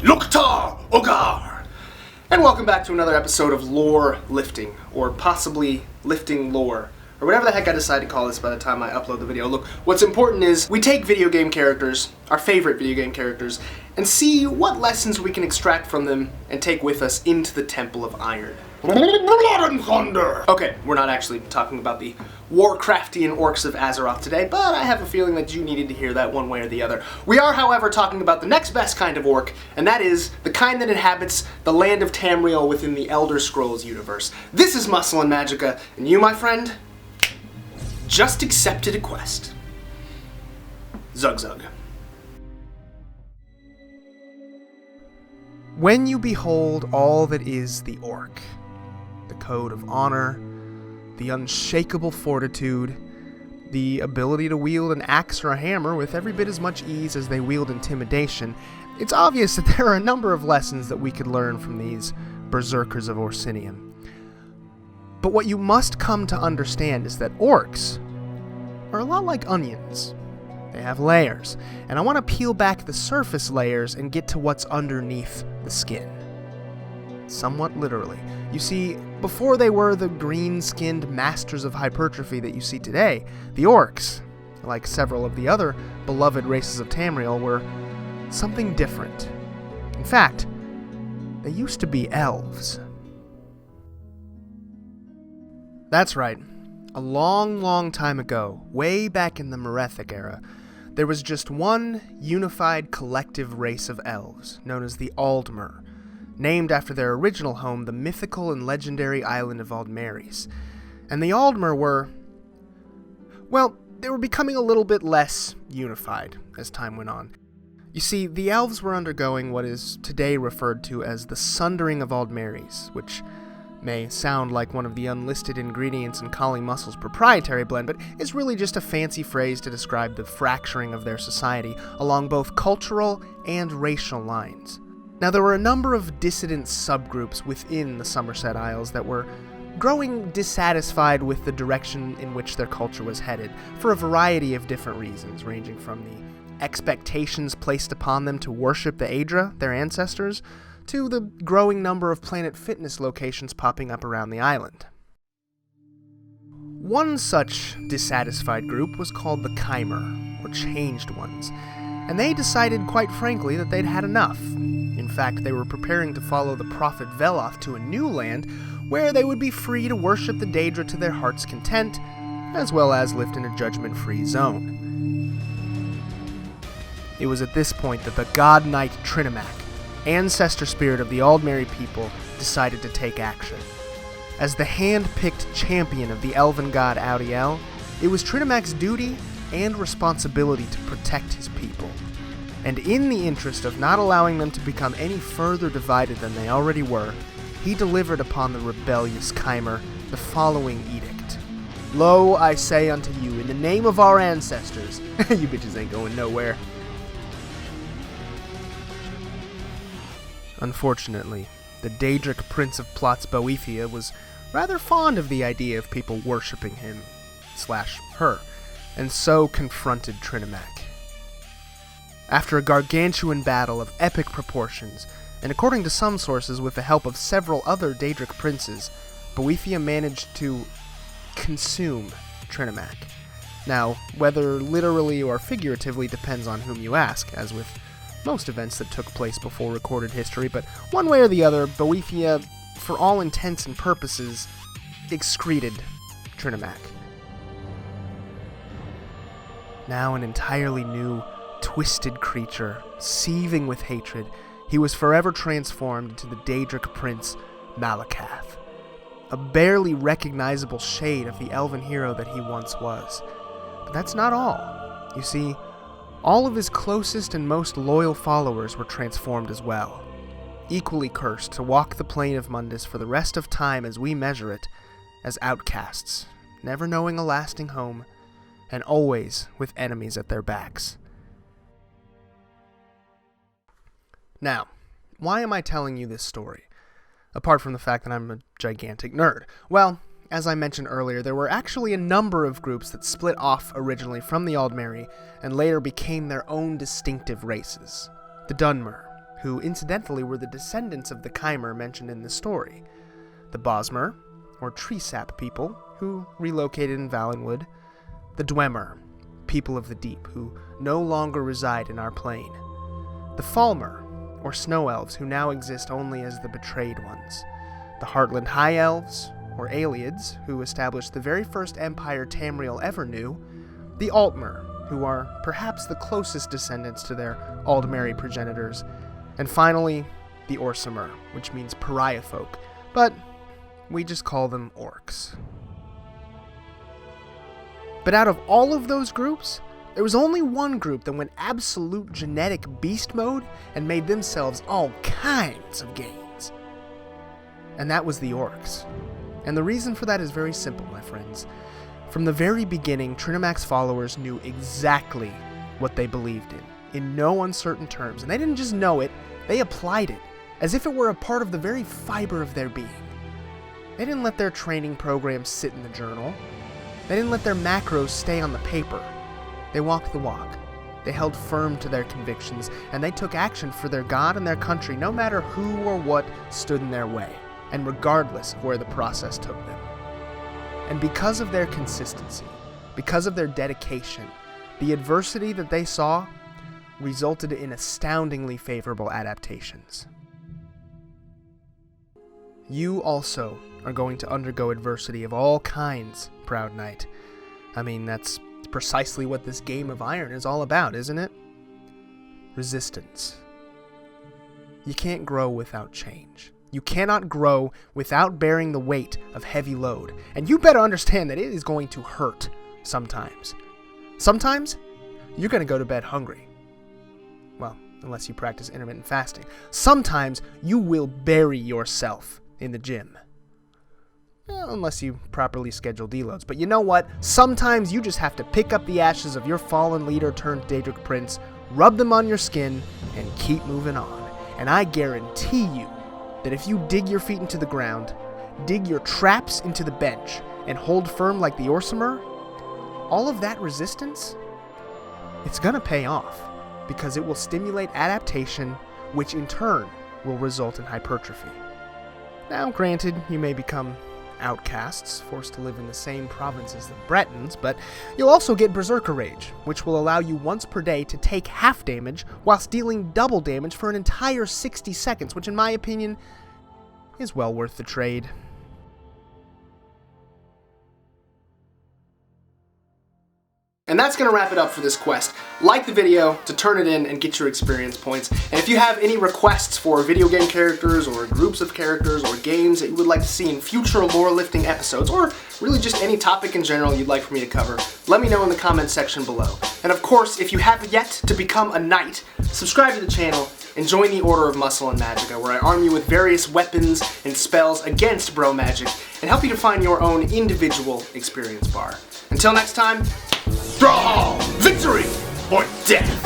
Loktar Ogar! And welcome back to another episode of Lore Lifting, or possibly Lifting Lore, or whatever the heck I decide to call this by the time I upload the video. Look, what's important is we take video game characters, our favorite video game characters, and see what lessons we can extract from them and take with us into the Temple of Iron. Blood and thunder! Okay, we're not actually talking about the Warcraftian Orcs of Azeroth today, but I have a feeling that you needed to hear that one way or the other. We are, however, talking about the next best kind of orc, and that is the kind that inhabits the land of Tamriel within the Elder Scrolls universe. This is Muscle and Magicka, and you, my friend, just accepted a quest. Zug Zug. When you behold all that is the orc, the code of honor, the unshakable fortitude, the ability to wield an axe or a hammer with every bit as much ease as they wield intimidation, it's obvious that there are a number of lessons that we could learn from these berserkers of Orsinium. But what you must come to understand is that orcs are a lot like onions. They have layers, and I want to peel back the surface layers and get to what's underneath the skin. Somewhat literally. You see, before they were the green-skinned masters of hypertrophy that you see today, the orcs, like several of the other beloved races of Tamriel, were something different. In fact, they used to be elves. That's right. A long, long time ago, way back in the Merethic era, there was just one unified collective race of elves, known as the Aldmer, named after their original home, the mythical and legendary island of Aldmeris. And the Aldmer were, well, they were becoming a little bit less unified as time went on. You see, the elves were undergoing what is today referred to as the Sundering of Aldmeris, which may sound like one of the unlisted ingredients in Kali Muscle's proprietary blend, but is really just a fancy phrase to describe the fracturing of their society along both cultural and racial lines. Now, there were a number of dissident subgroups within the Somerset Isles that were growing dissatisfied with the direction in which their culture was headed, for a variety of different reasons, ranging from the expectations placed upon them to worship the Aedra, their ancestors, to the growing number of Planet Fitness locations popping up around the island. One such dissatisfied group was called the Chimer, or Changed Ones, and they decided, quite frankly, that they'd had enough. In fact, they were preparing to follow the prophet Veloth to a new land where they would be free to worship the Daedra to their heart's content, as well as live in a judgment-free zone. It was at this point that the god knight Trinimac, ancestor spirit of the Aldmeri people, decided to take action. As the hand-picked champion of the elven god Audiel, it was Trinimac's duty and responsibility to protect his people. And in the interest of not allowing them to become any further divided than they already were, he delivered upon the rebellious Chimer the following edict. Lo, I say unto you, in the name of our ancestors, you bitches ain't going nowhere. Unfortunately, the Daedric Prince of Plots Boethia was rather fond of the idea of people worshipping him/her, and so confronted Trinimac. After a gargantuan battle of epic proportions, and according to some sources with the help of several other Daedric princes, Boethia managed to consume Trinimac. Now, whether literally or figuratively depends on whom you ask, as with most events that took place before recorded history, but one way or the other, Boethia, for all intents and purposes, excreted Trinimac. Now an entirely new, twisted creature, seething with hatred, he was forever transformed into the Daedric prince Malakath, a barely recognizable shade of the elven hero that he once was. But that's not all. You see, all of his closest and most loyal followers were transformed as well, equally cursed to walk the plane of Mundus for the rest of time as we measure it, as outcasts, never knowing a lasting home, and always with enemies at their backs. Now, why am I telling you this story? Apart from the fact that I'm a gigantic nerd. Well, as I mentioned earlier, there were actually a number of groups that split off originally from the Aldmeri and later became their own distinctive races. The Dunmer, who incidentally were the descendants of the Chimer mentioned in the story. The Bosmer, or tree sap people, who relocated in Valenwood. The Dwemer, people of the deep, who no longer reside in our plane. The Falmer, or snow elves, who now exist only as the betrayed ones. The Heartland High Elves, or Aelids, who established the very first empire Tamriel ever knew. The Altmer, who are perhaps the closest descendants to their Aldmeri progenitors. And finally, the Orsimer, which means pariah folk, but we just call them orcs. But out of all of those groups, there was only one group that went absolute genetic beast mode and made themselves all kinds of gains. And that was the orcs. And the reason for that is very simple, my friends. From the very beginning, Trinimac's followers knew exactly what they believed in no uncertain terms. And they didn't just know it, they applied it, as if it were a part of the very fiber of their being. They didn't let their training programs sit in the journal. They didn't let their macros stay on the paper. They walked the walk. They held firm to their convictions, and they took action for their god and their country, no matter who or what stood in their way, and regardless of where the process took them. And because of their consistency, because of their dedication, the adversity that they saw resulted in astoundingly favorable adaptations. You also are going to undergo adversity of all kinds, Proud Knight. I mean, that's precisely what this game of Iron is all about, isn't it? Resistance. You can't grow without change. You cannot grow without bearing the weight of heavy load. And you better understand that it is going to hurt sometimes. Sometimes, you're going to go to bed hungry. Well, unless you practice intermittent fasting. Sometimes, you will bury yourself in the gym. Unless you properly schedule deloads. But you know what? Sometimes you just have to pick up the ashes of your fallen leader turned Daedric prince, rub them on your skin, and keep moving on. And I guarantee you that if you dig your feet into the ground, dig your traps into the bench, and hold firm like the Orsimer, all of that resistance, it's gonna pay off, because it will stimulate adaptation, which in turn will result in hypertrophy. Now, granted, you may become outcasts, forced to live in the same province as the Bretons, but you'll also get Berserker Rage, which will allow you once per day to take half damage whilst dealing double damage for an entire 60 seconds, which in my opinion is well worth the trade. And that's going to wrap it up for this quest. Like the video to turn it in and get your experience points. And if you have any requests for video game characters or groups of characters or games that you would like to see in future lore lifting episodes, or really just any topic in general you'd like for me to cover, let me know in the comments section below. And of course, if you have yet to become a knight, subscribe to the channel and join the Order of Muscle and Magicka, where I arm you with various weapons and spells against bro magic and help you to find your own individual experience bar. Until next time, Straw! Victory or death!